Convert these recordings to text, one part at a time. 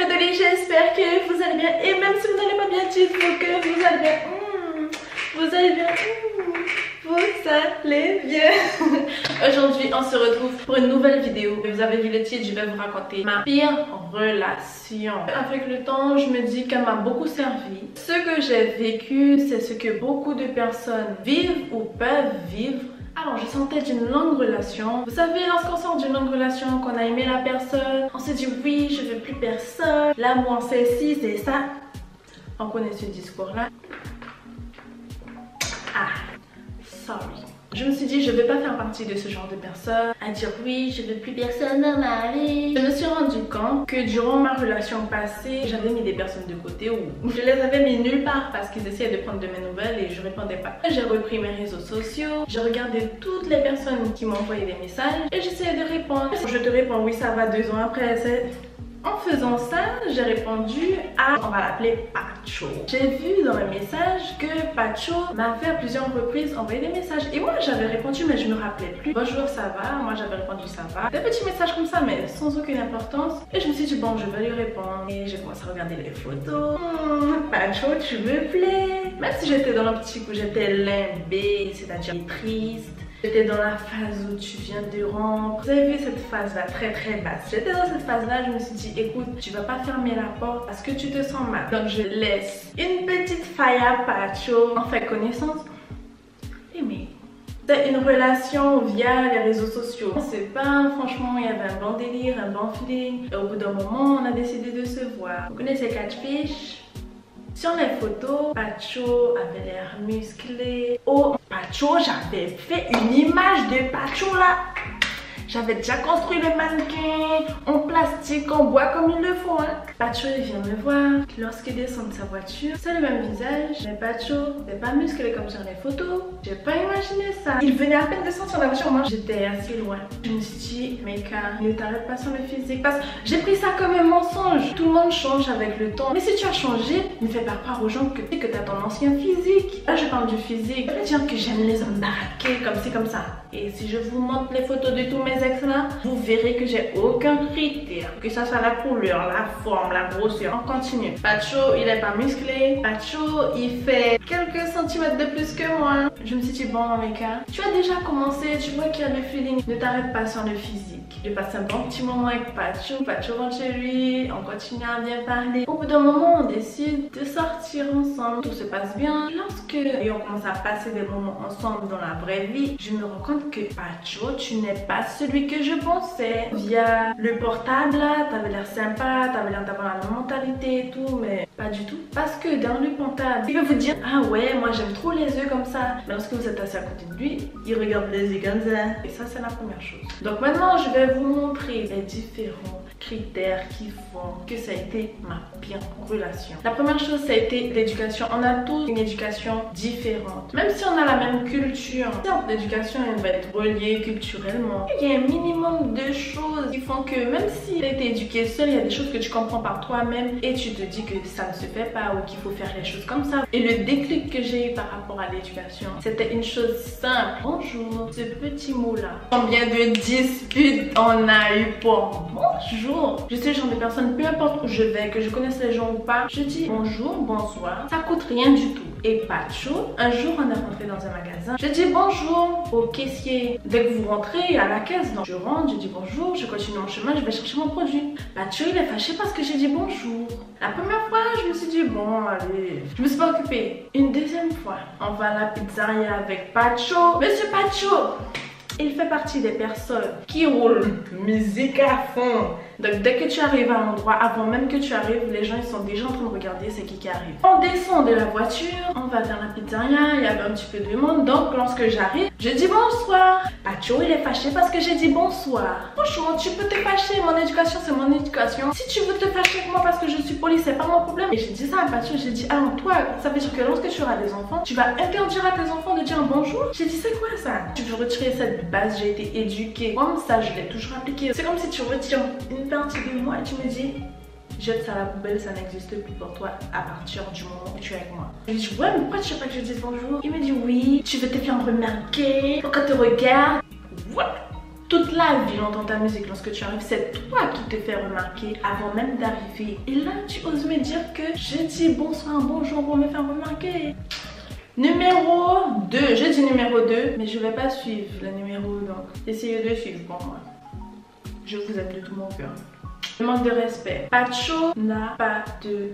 Doli, j'espère que vous allez bien. Et même si vous n'allez pas bien, dites-vous que vous allez bien. Vous allez bien. Vous allez bien. Aujourd'hui, on se retrouve pour une nouvelle vidéo. Vous avez vu le titre, je vais vous raconter ma pire relation. Avec le temps, je me dis qu'elle m'a beaucoup servi. Ce que j'ai vécu, c'est ce que beaucoup de personnes vivent ou peuvent vivre. Alors, je sentais d'une longue relation. Vous savez, lorsqu'on sort d'une longue relation, qu'on a aimé la personne, on se dit oui, je veux plus personne. L'amour, c'est ci, c'est ça. On connaît ce discours-là. Ah, sorry. Je me suis dit, je ne vais pas faire partie de ce genre de personne à dire oui, je veux plus personne dans ma vie. Je me suis rendu compte que durant ma relation passée, j'avais mis des personnes de côté ou je les avais mis nulle part parce qu'ils essayaient de prendre de mes nouvelles et je répondais pas. J'ai repris mes réseaux sociaux, j'ai regardé toutes les personnes qui m'envoyaient des messages et j'essayais de répondre. Je te réponds oui, ça va 2 ans après, c'est... En faisant ça, j'ai répondu à, on va l'appeler Pacho. J'ai vu dans mes messages que Pacho m'avait à plusieurs reprises envoyé des messages. Et moi j'avais répondu mais je me rappelais plus. Bonjour, ça va? Moi j'avais répondu ça va. Des petits messages comme ça mais sans aucune importance. Et je me suis dit bon, je vais lui répondre. Et j'ai commencé à regarder les photos. Pacho, tu me plais. Même si j'étais dans l'optique où j'étais limbée, c'est-à-dire triste. J'étais dans la phase où tu viens de rompre. Vous avez vu cette phase-là très basse. J'étais dans cette phase-là, je me suis dit écoute, tu vas pas fermer la porte parce que tu te sens mal. Donc je laisse une petite faille à Pacho. On fait connaissance. Et mais c'est une relation via les réseaux sociaux. On sait pas, franchement, il y avait un bon délire, un bon feeling. Et au bout d'un moment, on a décidé de se voir. Vous connaissez Catfish? Sur les photos, Pacho avait l'air musclé. Oh, Pacho, j'avais fait une image de Pacho là. J'avais déjà construit le mannequin en plastique, en bois comme il le faut. Hein. Pacho il vient me voir. Lorsqu'il descend de sa voiture, c'est le même visage. Mais Pacho n'est pas musclé comme sur les photos. J'ai pas imaginé ça. Il venait à peine de sortir de la voiture. Moi, j'étais assez loin. Je me suis dit, mec, ne t'arrête pas sur le physique. Parce que j'ai pris ça comme un mensonge. Tout le monde change avec le temps. Mais si tu as changé, ne fais pas croire aux gens que tu as ton ancien physique. Là, je parle du physique. Je veux dire que j'aime les hommes baraqués comme ci, comme ça. Et si je vous montre les photos de tous mes ex là, vous verrez que j'ai aucun critère. Que ça soit la couleur, la forme, la grosseur. On continue. Pacho, il est pas musclé. Pacho, il fait quelques centimètres de plus que moi. Je me suis dit, bon, mec, tu as déjà commencé, tu vois qu'il y a le feeling. Ne t'arrête pas sur le physique. J'ai passé un bon petit moment avec Pacho. Pacho rentre chez lui, on continue à bien parler. Au bout d'un moment, on décide de sortir ensemble. Tout se passe bien. Lorsque on commence à passer des moments ensemble dans la vraie vie, je me rends compte que Pacho, tu n'es pas celui que je pensais. Via le portable là, t'avais l'air sympa, t'avais l'air d'avoir la même mentalité et tout, mais pas du tout. Parce que dans le portable, il peut vous dire ah ouais, moi j'aime trop les yeux comme ça. Mais lorsque vous êtes assis à côté de lui, il regarde les yeux comme ça. Et ça, c'est la première chose. Donc maintenant, je vais vous montrer les différents critères qui font que ça a été ma pire relation. La première chose, ça a été l'éducation. On a tous une éducation différente. Même si on a la même culture, l'éducation elle va être reliée culturellement. Il y a un minimum de choses qui font que même si tu as été éduqué seul, il y a des choses que tu comprends par toi-même et tu te dis que ça ne se fait pas ou qu'il faut faire les choses comme ça. Et le déclic que j'ai eu par rapport à l'éducation, c'était une chose simple. Bonjour, ce petit mot-là. Combien de disputes on a eu pour bonjour? Je suis le genre de personne, peu importe où je vais, que je connaisse les gens ou pas, je dis bonjour, bonsoir. Ça coûte rien du tout. Et Pacho, un jour on est rentré dans un magasin, je dis bonjour au caissier. Dès que vous rentrez à la caisse, donc je rentre, je dis bonjour, je continue mon chemin, je vais chercher mon produit. Pacho il est fâché parce que j'ai dit bonjour. La première fois je me suis dit bon allez, je me suis pas occupée. Une deuxième fois, on va à la pizzeria avec Pacho. Monsieur Pacho, il fait partie des personnes qui roulent musique à fond. Donc dès que tu arrives à l'endroit, avant même que tu arrives, les gens ils sont déjà en train de regarder c'est qui arrive. On descend de la voiture, on va vers la pizzeria, il y avait un petit peu de monde. Donc lorsque j'arrive, je dis bonsoir. Pacho il est fâché parce que j'ai dit bonsoir. Franchement, tu peux te fâcher, mon éducation c'est mon éducation. Si tu veux te fâcher avec moi parce que je suis polie, c'est pas mon problème. Et j'ai dit ça à Pacho, j'ai dit alors toi, ça veut dire que lorsque tu auras des enfants, tu vas interdire à tes enfants de dire bonjour. J'ai dit c'est quoi ça? Tu veux retirer cette base, j'ai été éduquée comme ça, je l'ai toujours appliquée. C'est comme si tu retires une partie de moi et tu me dis jette ça à la poubelle, ça n'existe plus pour toi à partir du moment où tu es avec moi. Je lui dis ouais mais pourquoi tu sais pas que je dise bonjour? Il me dit oui, tu veux te faire remarquer, pourquoi te regarde? What? Toute la ville entend ta musique lorsque tu arrives, c'est toi qui te fais remarquer avant même d'arriver. Et là, tu oses me dire que je dis bonsoir, bonjour pour me faire remarquer. Numéro 2, je dis numéro 2, mais je vais pas suivre le numéro, donc essayez de suivre pour moi. Je vous aime de tout mon cœur. Le manque de respect. Pacho n'a pas de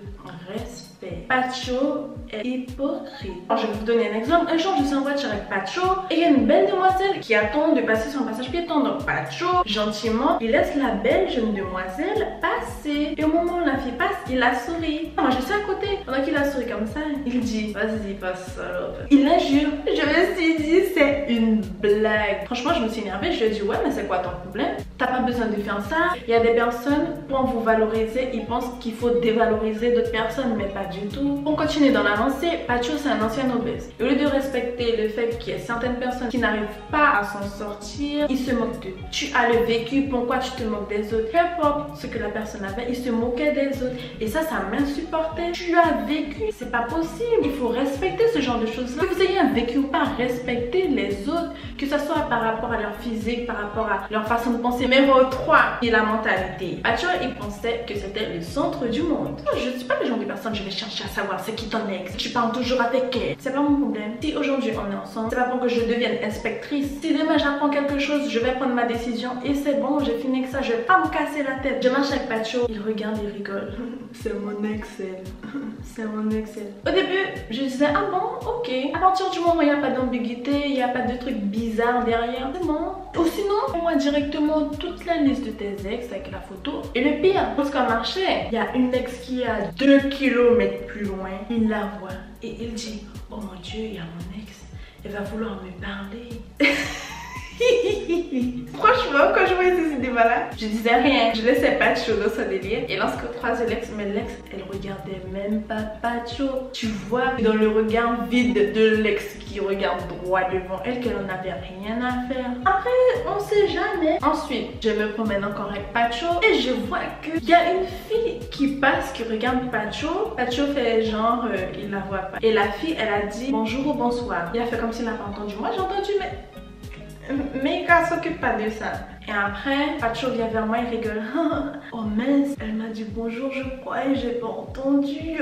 respect. Pacho est hypocrite. Alors, je vais vous donner un exemple. Un jour, je suis en voiture avec Pacho et il y a une belle demoiselle qui attend de passer sur un passage piéton. Donc, Pacho, gentiment, il laisse la belle jeune demoiselle passer. Et au moment où la fille passe, il a souri. Moi, je suis à côté. Pendant qu'il a souri comme ça, il dit vas-y, passe, salope. Il injure. Je me suis dit, c'est une blague. Franchement, je me suis énervée. Je lui ai dit ouais, mais c'est quoi ton problème? T'as pas besoin de faire ça. Il y a des personnes, pour vous valoriser, ils pensent qu'il faut dévaloriser d'autres personnes, mais pas du tout. On continue dans l'avancée. Pacho, c'est un ancien obèse. Au lieu de respecter le fait qu'il y a certaines personnes qui n'arrivent pas à s'en sortir, il se moque d'eux. Tu as le vécu, pourquoi tu te moques des autres? Peu importe ce que la personne avait, il se moquait des autres. Et ça m'insupportait. Tu as vécu, c'est pas possible. Il faut respecter ce genre de choses-là. Que vous ayez un vécu ou pas, respecter les autres, que ce soit par rapport à leur physique, par rapport à leur façon de penser. Numéro 3, et la mentalité. Pacho, il pensait que c'était le centre du monde. Je ne suis pas le genre de personne, je vais chercher à savoir c'est qui ton ex. Tu parles toujours avec elle. C'est pas mon problème. Si aujourd'hui on est ensemble, c'est pas pour que je devienne inspectrice. Si demain j'apprends quelque chose, je vais prendre ma décision et c'est bon, j'ai fini avec ça. Je vais pas me casser la tête. Je marche avec Pacho, il regarde, il rigole. C'est mon ex, elle. C'est mon ex, elle. Au début, je disais ah bon, ok. À partir du moment où il n'y a pas d'ambiguïté, il n'y a pas de trucs bizarres derrière, c'est bon. Ou sinon, moi directement toute la liste de tes ex avec la photo. Et le pire, parce qu'en marché, il y a une ex qui est à 2 km plus loin. Il la voit et il dit oh mon Dieu, il y a mon ex, elle va vouloir me parler. Franchement, quand je voyais ces idées-là, je disais rien. Je laissais Pacho dans son délire. Et lorsque je croisais l'ex, mais l'ex, elle regardait même pas Pacho. Tu vois dans le regard vide de l'ex qui regarde droit devant elle qu'elle en avait rien à faire. Après, on sait jamais. Ensuite, je me promène encore avec Pacho et je vois qu'il y a une fille qui passe, qui regarde Pacho. Pacho fait genre, il la voit pas. Et la fille, elle a dit bonjour ou bonsoir. Il a fait comme s'il n'a pas entendu. Moi, j'ai entendu, mais elle s'occupe pas de ça. Et après, Pacho vient vers moi, il rigole. Oh mince, elle m'a dit bonjour, je crois, et j'ai pas entendu.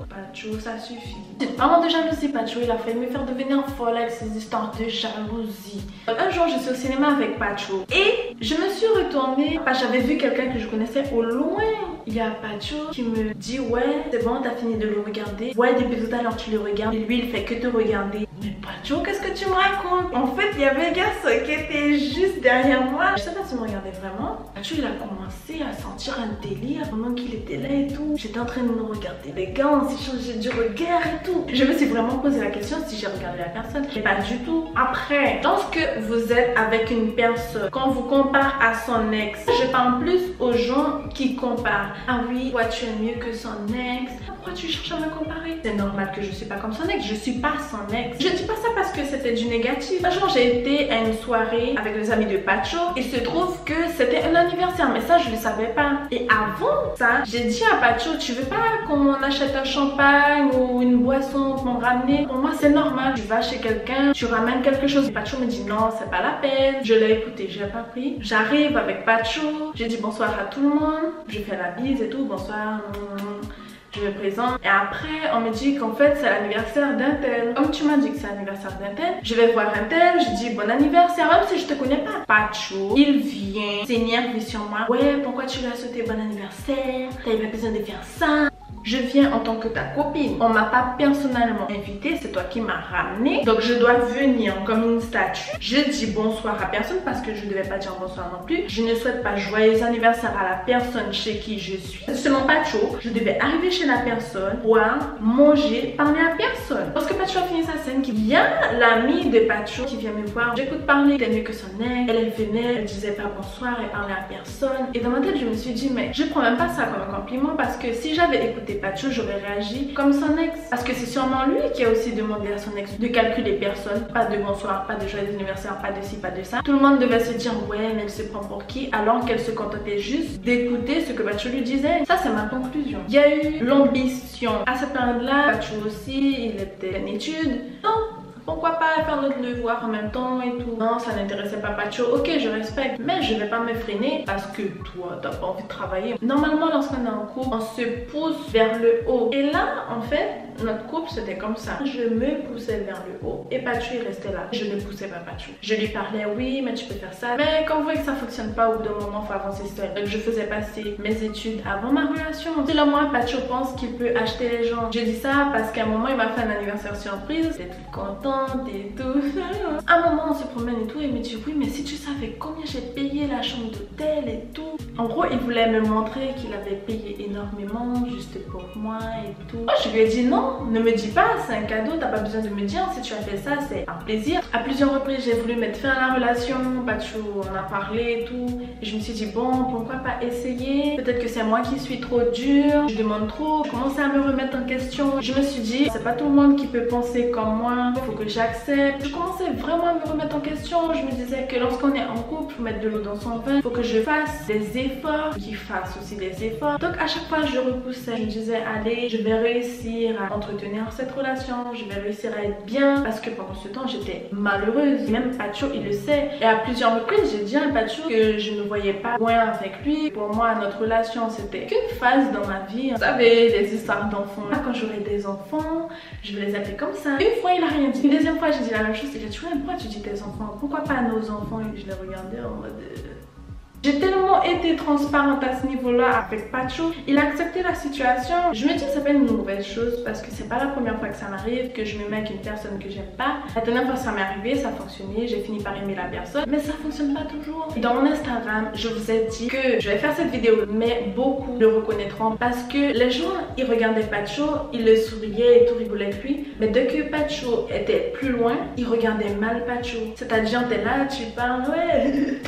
Pacho, ça suffit. Parlant de jalousie, Pacho, il a failli me faire devenir folle avec ses histoires de jalousie. Un jour, je suis au cinéma avec Pacho et je me suis retournée parce que j'avais vu quelqu'un que je connaissais au loin. Il y a Pacho qui me dit ouais, c'est bon, t'as fini de le regarder. Ouais, depuis tout à l'heure, tu le regardes. Et lui, il fait que te regarder. Mais Pacho, qu'est-ce que tu me racontes? En fait, il y avait un garçon qui était juste derrière moi. Je sais pas si me regardait vraiment. Pacho, il a commencé à sentir un délire pendant qu'il était là et tout. J'étais en train de me regarder. Les gars, on s'est changé du regard et tout. Je me suis vraiment posé la question si j'ai regardé la personne. Mais pas du tout. Après, lorsque vous êtes avec une personne, qu'on vous compare à son ex, je parle plus aux gens qui comparent. Ah oui, toi tu es mieux que son ex. Pourquoi tu cherches à me comparer? C'est normal que je suis pas comme son ex. Je suis pas son ex. Je dis pas ça parce que c'était du négatif. Un jour, j'ai été à une soirée avec les amis de Pacho. Il se trouve que c'était un anniversaire, mais ça je le savais pas. Et avant ça, j'ai dit à Pacho, tu veux pas qu'on achète un champagne ou une boisson pour me ramener? Pour moi c'est normal. Tu vas chez quelqu'un, tu ramènes quelque chose. Pacho me dit non, c'est pas la peine. Je l'ai écouté, j'ai pas pris. J'arrive avec Pacho, j'ai dit bonsoir à tout le monde. Je fais la bise et tout, bonsoir. Je me présente et après on me dit qu'en fait c'est l'anniversaire d'un tel. Comme tu m'as dit que c'est l'anniversaire d'un tel, je vais voir un tel, je dis bon anniversaire même si je te connais pas. Pacho, il vient s'énerver sur moi. Ouais, pourquoi tu lui as souhaité bon anniversaire? T'avais pas besoin de faire ça. Je viens en tant que ta copine. On m'a pas personnellement invitée, c'est toi qui m'as ramenée. Donc je dois venir comme une statue. Je dis bonsoir à personne parce que je ne devais pas dire bonsoir non plus. Je ne souhaite pas joyeux anniversaire à la personne chez qui je suis. Selon Pacho, je devais arriver chez la personne, boire, manger, parler à personne. Parce que Pacho a fini sa scène, il y a l'amie de Pacho qui vient me voir. J'écoute parler, t'es mieux que son ex. Elle venait, elle disait pas bonsoir, elle parlait à personne. Et dans ma tête, je me suis dit, mais je prends même pas ça comme un compliment parce que si j'avais écouté Pacho, j'aurais réagi comme son ex. Parce que c'est sûrement lui qui a aussi demandé à son ex de calculer personne. Pas de bonsoir, pas de joyeux anniversaire, pas de ci, pas de ça. Tout le monde devait se dire ouais, mais elle se prend pour qui? Alors qu'elle se contentait juste d'écouter ce que Pacho lui disait. Ça, c'est ma conclusion. Il y a eu l'ambition. À cette période-là, Pacho aussi, il était en études. Donc, pour pourquoi pas faire notre devoir en même temps et tout. Non, ça n'intéressait pas Pacho. Ok, je respecte, mais je vais pas me freiner parce que toi, t'as pas envie de travailler. Normalement, lorsqu'on est en couple, on se pousse vers le haut. Et là, en fait, notre couple, c'était comme ça. Je me poussais vers le haut et Pacho, il restait là. Je ne poussais pas Pacho. Je lui parlais, oui, mais tu peux faire ça. Mais quand vous voyez que ça fonctionne pas, au bout d'un moment, faut avancer seul. Donc, je faisais passer mes études avant ma relation. Selon moi, Pacho pense qu'il peut acheter les gens. Je dis ça parce qu'à un moment, il m'a fait un anniversaire surprise. J'étais toute contente et tout. À un moment, on se promène et tout. Et il me dit, oui, mais si tu savais combien j'ai payé la chambre d'hôtel et tout. En gros, il voulait me montrer qu'il avait payé énormément juste pour moi et tout. Moi, je lui ai dit non, ne me dis pas, c'est un cadeau, t'as pas besoin de me dire. Si tu as fait ça, c'est un plaisir. À plusieurs reprises, j'ai voulu mettre fin à la relation. Pacho, on a parlé et tout. Et je me suis dit, bon, pourquoi pas essayer? Peut-être que c'est moi qui suis trop dure, je demande trop. Je commençais à me remettre en question. Je me suis dit, c'est pas tout le monde qui peut penser comme moi, il faut que j'accepte. Je commençais vraiment à me remettre en question. Je me disais que lorsqu'on est en couple, il faut mettre de l'eau dans son vin, il faut que je fasse des efforts, qu'il fasse aussi des efforts. Donc à chaque fois, je repoussais. Je me disais, allez, je vais réussir à entretenir cette relation, je vais réussir à être bien, parce que pendant ce temps, j'étais malheureuse. Même Pacho, il le sait. Et à plusieurs reprises, j'ai dit à Pacho que je ne voyais pas loin avec lui. Pour moi, notre relation, c'était qu'une phase dans ma vie. Vous savez, les histoires d'enfants. Quand j'aurai des enfants, je vais les appeler comme ça. Une fois, il a rien dit. Une deuxième fois, j'ai dit la même chose. J'ai dit, pourquoi tu dis tes enfants? Pourquoi pas nos enfants? Et je les regardais en mode... J'ai tellement été transparente à ce niveau-là avec Pacho. Il a accepté la situation. Je me dis que c'est pas une mauvaise chose parce que c'est pas la première fois que ça m'arrive, que je me mets avec une personne que j'aime pas. La dernière fois ça m'est arrivé, ça a fonctionné, j'ai fini par aimer la personne, mais ça fonctionne pas toujours. Dans mon Instagram, je vous ai dit que je vais faire cette vidéo, mais beaucoup le reconnaîtront parce que les gens, ils regardaient Pacho, ils le souriaient et tout rigolaient avec lui, mais dès que Pacho était plus loin, ils regardaient mal Pacho. C'est-à-dire, t'es là, tu parles, ouais.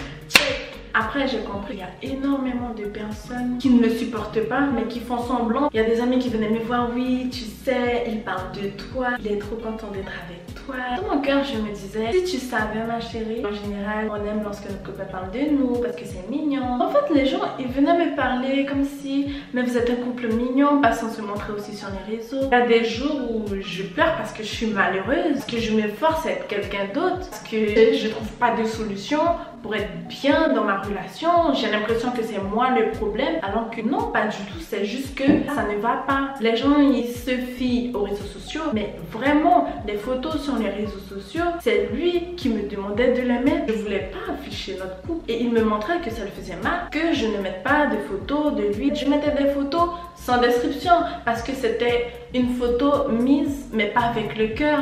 Après, j'ai compris qu'il y a énormément de personnes qui ne me supportent pas, mais qui font semblant. Il y a des amis qui venaient me voir, oui, tu sais, il parle de toi, il est trop content d'être avec toi. Dans mon cœur, je me disais, si tu savais, ma chérie, en général, on aime lorsque notre copain parle de nous parce que c'est mignon. En fait, les gens, ils venaient me parler comme si, mais vous êtes un couple mignon, pas sans se montrer aussi sur les réseaux. Il y a des jours où je pleure parce que je suis malheureuse, parce que je me force à être quelqu'un d'autre, parce que je trouve pas de solution pour être bien dans ma relation. J'ai l'impression que c'est moi le problème, alors que non, pas du tout. C'est juste que ça ne va pas. Les gens, ils se fient aux réseaux sociaux, mais vraiment, les photos sur les réseaux sociaux, c'est lui qui me demandait de les mettre. Je voulais pas afficher notre couple et il me montrait que ça le faisait mal, que je ne mette pas de photos de lui. Je mettais des photos sans description parce que c'était une photo mise, mais pas avec le cœur.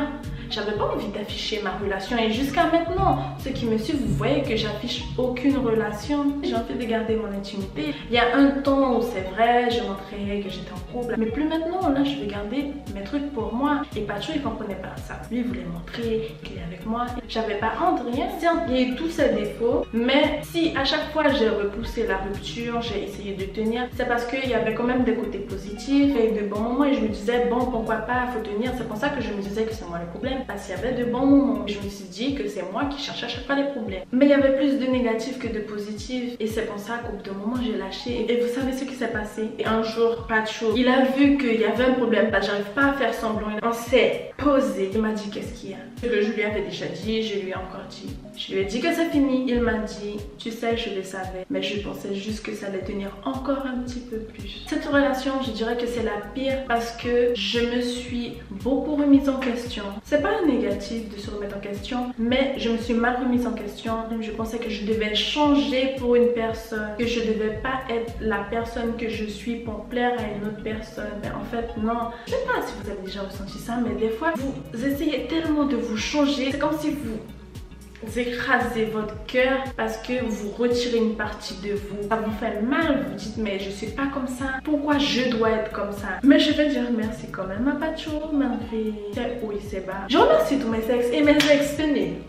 J'avais pas envie d'afficher ma relation et jusqu'à maintenant, ceux qui me suivent, vous voyez que j'affiche aucune relation. J'ai envie de garder mon intimité. Il y a un temps où c'est vrai, je montrais que j'étais en couple, mais plus maintenant, là je vais garder mes trucs pour moi. Et Pacho, il comprenait pas ça. Lui, il voulait montrer qu'il est avec moi. J'avais pas honte, rien. Certes, il y a eu tous ses défauts, mais si à chaque fois j'ai repoussé la rupture, j'ai essayé de tenir, c'est parce qu'il y avait quand même des côtés positifs et de bons moments et je me disais, bon, pourquoi pas, faut tenir. C'est pour ça que je me disais que c'est moi le problème. Parce qu'il y avait de bons moments. Je me suis dit que c'est moi qui cherchais à chaque fois les problèmes. Mais il y avait plus de négatifs que de positifs. Et c'est pour ça qu'au bout d'un moment, j'ai lâché. Et vous savez ce qui s'est passé? Et un jour, Pacho, il a vu qu'il y avait un problème. J'arrive pas à faire semblant. On s'est posé. Il m'a dit qu'est-ce qu'il y a? Ce que je lui avais déjà dit, je lui ai encore dit. Je lui ai dit que c'est fini. Il m'a dit, tu sais, je le savais. Mais je pensais juste que ça allait tenir encore un petit peu plus. Cette relation, je dirais que c'est la pire parce que je me suis beaucoup remise en question. C'est pas négatif de se remettre en question, mais je me suis mal remise en question. Je pensais que je devais changer pour une personne, que je devais pas être la personne que je suis pour plaire à une autre personne. Mais en fait, non. Je sais pas si vous avez déjà ressenti ça, mais des fois, vous essayez tellement de vous changer. C'est comme si vous écrasez votre cœur parce que vous retirez une partie de vous. Ça vous fait mal, vous dites mais je suis pas comme ça, pourquoi je dois être comme ça? Mais je vais dire merci quand même à Pacho, malgré c'est haut et c'est bas. Je remercie tous mes ex et mes ex, tenez.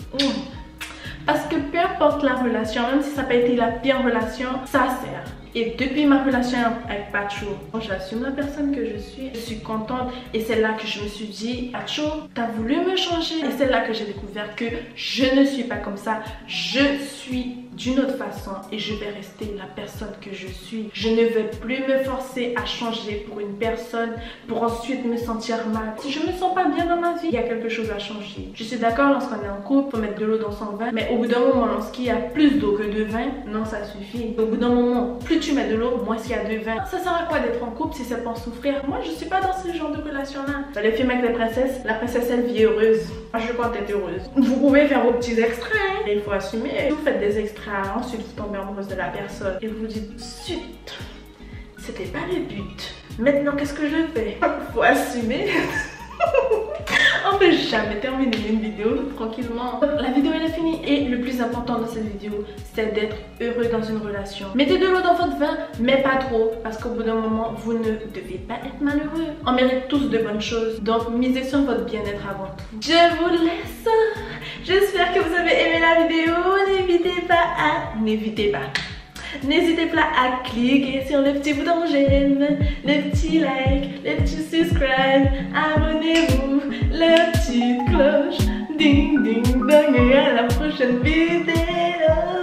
Parce que peu importe la relation, même si ça n'a pas été la pire relation, ça sert. Et depuis ma relation avec Pacho, j'assume la personne que je suis contente et c'est là que je me suis dit, Pacho, t'as voulu me changer et c'est là que j'ai découvert que je ne suis pas comme ça, je suis d'une autre façon et je vais rester la personne que je suis. Je ne vais plus me forcer à changer pour une personne pour ensuite me sentir mal. Si je me sens pas bien dans ma vie, il y a quelque chose à changer. Je suis d'accord, lorsqu'on est en couple, faut mettre de l'eau dans son vin, mais au bout d'un moment, lorsqu'il y a plus d'eau que de vin, non, ça suffit. Au bout d'un moment, plus tu mets de l'eau, moins il y a de vin. Ça sert à quoi d'être en couple si c'est pour souffrir? Moi, je suis pas dans ce genre de relation-là. Les films avec les princesses, la princesse elle vit heureuse. Moi, je compte être heureuse. Vous pouvez faire vos petits extraits, hein. Il faut assumer. Vous faites des extraits, ensuite vous tombez amoureuse de la personne et vous vous dites, zut, c'était pas le but. Maintenant, qu'est-ce que je fais? Faut assumer. On peut jamais terminer une vidéo tranquillement. La vidéo elle est finie et le plus important dans cette vidéo c'est d'être heureux dans une relation. Mettez de l'eau dans votre vin mais pas trop parce qu'au bout d'un moment vous ne devez pas être malheureux. On mérite tous de bonnes choses donc misez sur votre bien-être avant tout. Je vous laisse. J'espère que vous avez aimé la vidéo. N'hésitez pas à cliquer sur le petit bouton j'aime, le petit like, le petit subscribe, abonnez-vous, la petite cloche, ding ding dong et à la prochaine vidéo.